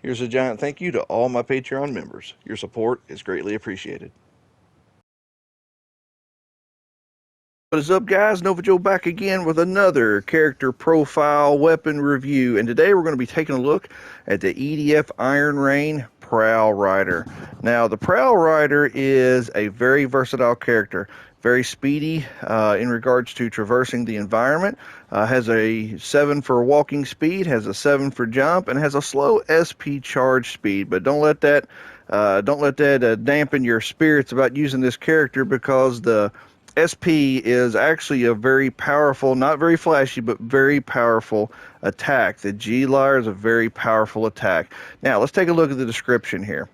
Here's a giant thank you to all my Patreon members. Your support is greatly appreciated. What is up, guys? Nova Joe back again with another character profile weapon review, and today we're going to be taking a look at the EDF Iron Rain Prowl Rider. Now, the Prowl Rider is a very versatile character, very speedy in regards to traversing the environment, has a 7 for walking speed, has a 7 for jump, and has a slow SP charge speed. But don't let that dampen your spirits about using this character, because the SP is actually a very powerful, not very flashy, but very powerful attack. The G Lyre is a very powerful attack. Now, let's take a look at the description here.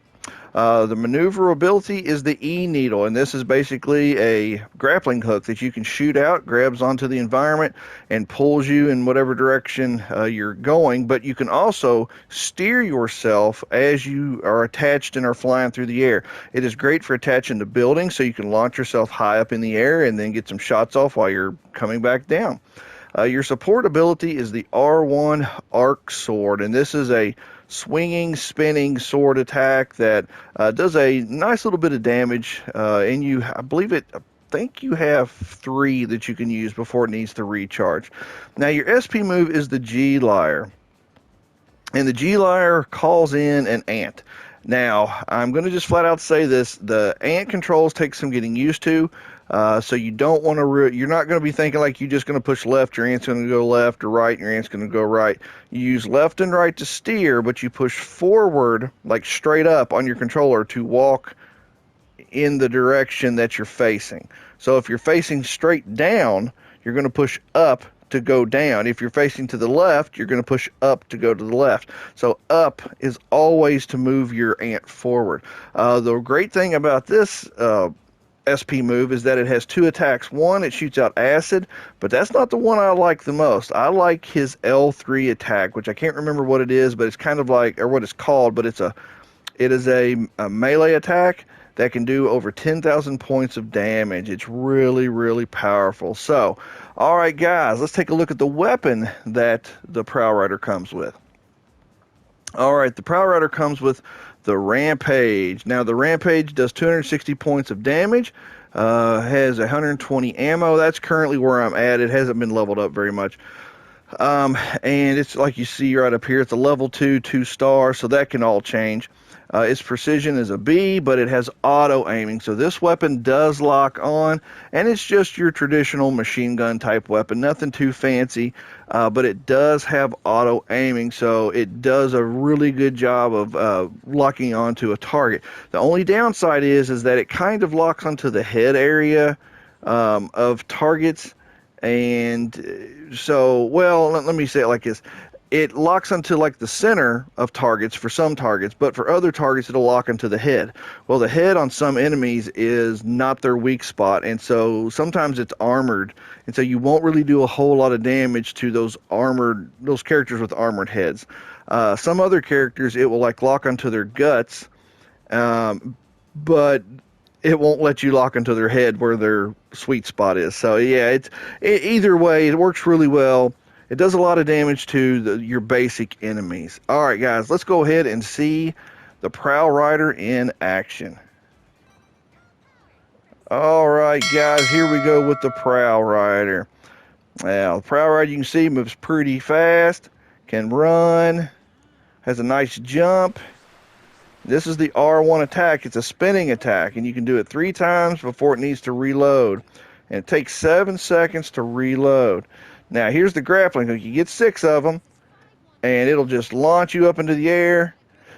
The maneuverability is the E needle, and this is basically a grappling hook that you can shoot out, grabs onto the environment, and pulls you in whatever direction you're going. But you can also steer yourself as you are attached and are flying through the air. It is great for attaching to buildings, so you can launch yourself high up in the air and then get some shots off while you're coming back down. Your support ability is the R1 Arc Sword, and this is a swinging, spinning sword attack that does a nice little bit of damage. And I think you have 3 that you can use before it needs to recharge. Now, your SP move is the G Lyre, and the G Lyre calls in an ant. Now, I'm going to just flat out say this: the ant controls take some getting used to. So you don't want to. You're not going to be thinking like you're just going to push left. Your ant's going to go left, or right. And your ant's going to go right. You use left and right to steer, but you push forward, like straight up, on your controller to walk in the direction that you're facing. So if you're facing straight down, you're going to push up to go down. If you're facing to the left, you're going to push up to go to the left. So up is always to move your ant forward. The great thing about this SP move is that it has 2 attacks. One, it shoots out acid, but that's not the one I like the most. I like his L3 attack, which I can't remember what it is, but it's kind of like, or what it's called, but it is a melee attack that can do over 10,000 points of damage. It's really, really powerful. So, all right, guys, let's take a look at the weapon that the Prowl Rider comes with. All right, the Prowl Rider comes with the Rampage. Now, the Rampage does 260 points of damage, has 120 ammo. That's currently where I'm at. It hasn't been leveled up very much. And it's like you see right up here, it's a level 2, 2-star, so that can all change. Its precision is a B, but it has auto aiming, so this weapon does lock on, and it's just your traditional machine gun type weapon, nothing too fancy, but it does have auto aiming, so it does a really good job of locking onto a target. The only downside is that it kind of locks onto the head area of targets. And so, well, let me say it like this. It locks onto like the center of targets for some targets, but for other targets it'll lock onto the head. Well, the head on some enemies is not their weak spot, and so sometimes it's armored, and so you won't really do a whole lot of damage to those characters with armored heads. Some other characters it will like lock onto their guts, but it won't let you lock onto their head where their sweet spot is. So yeah, either way, it works really well. It does a lot of damage to your basic enemies. All right, guys, let's go ahead and see the Prowl Rider in action. All right, guys, here we go with the Prowl Rider. Now, the Prowl Rider, you can see, moves pretty fast, can run, has a nice jump. This is the R1 attack. It's a spinning attack, and you can do it 3 times before it needs to reload. And it takes 7 seconds to reload. Now, here's the grappling hook. You get 6 of them, and it'll just launch you up into the air.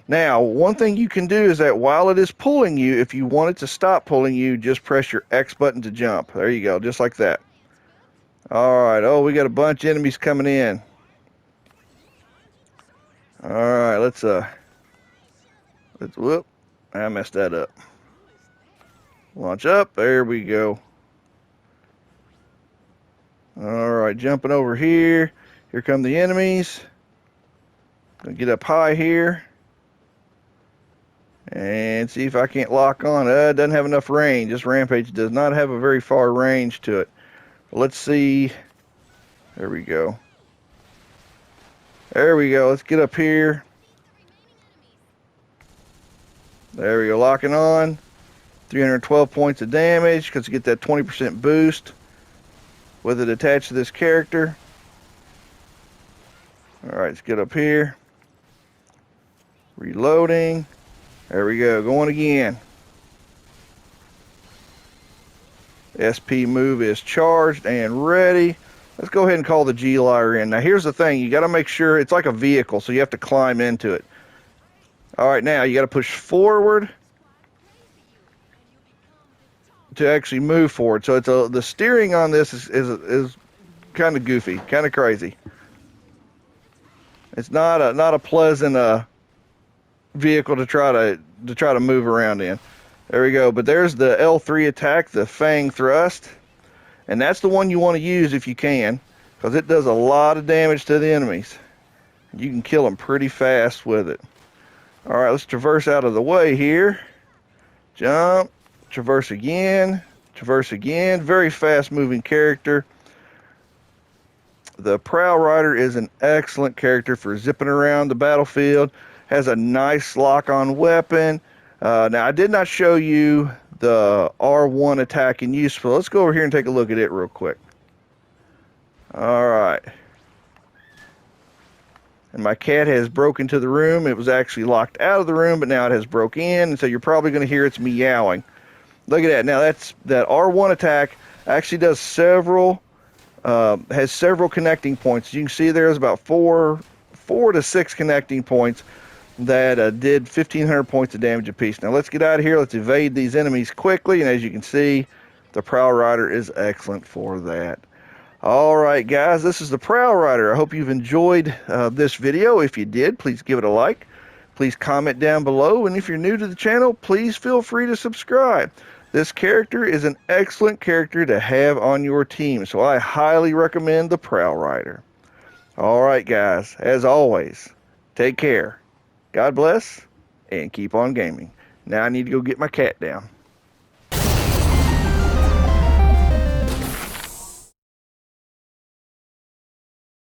Now, one thing you can do is that while it is pulling you, if you want it to stop pulling you, just press your X button to jump. There you go, just like that. All right. Oh, we got a bunch of enemies coming in. All right, let's whoop, I messed that up. Launch up, there we go. All right, jumping over here. Here come the enemies. Gonna get up high here and see if I can't lock on. It doesn't have enough range. This Rampage does not have a very far range to it. Let's see. There we go. There we go. Let's get up here. There we go, locking on. 312 points of damage because you get that 20% boost with it attached to this character. Alright, let's get up here. Reloading. There we go, going again. SP move is charged and ready. Let's go ahead and call the G-Lyre in. Now here's the thing, you got to make sure it's like a vehicle, so you have to climb into it. Alright, now you got to push forward to actually move forward. So it's the steering on this is kind of goofy, kind of crazy. It's not a pleasant vehicle to try to move around in. There we go. But there's the L3 attack, the Fang Thrust, and that's the one you want to use if you can, because it does a lot of damage to the enemies. You can kill them pretty fast with it. All right, let's traverse out of the way here. Jump. Traverse again, very fast moving character. The Prowl Rider is an excellent character for zipping around the battlefield, has a nice lock-on weapon. Now I did not show you the R1 attack in use, so let's go over here and take a look at it real quick. Alright. And my cat has broken into the room. It was actually locked out of the room, but now it has broke in, and so you're probably going to hear its meowing. Look at that. Now that R1 attack actually does has several connecting points. You can see there's about four to six connecting points that did 1,500 points of damage apiece. Now let's get out of here. Let's evade these enemies quickly. And as you can see, the Prowl Rider is excellent for that. All right, guys, this is the Prowl Rider. I hope you've enjoyed this video. If you did, please give it a like. Please comment down below, and if you're new to the channel, please feel free to subscribe. This character is an excellent character to have on your team, so I highly recommend the Prowl Rider. Alright guys, as always, take care, God bless, and keep on gaming. Now I need to go get my cat down.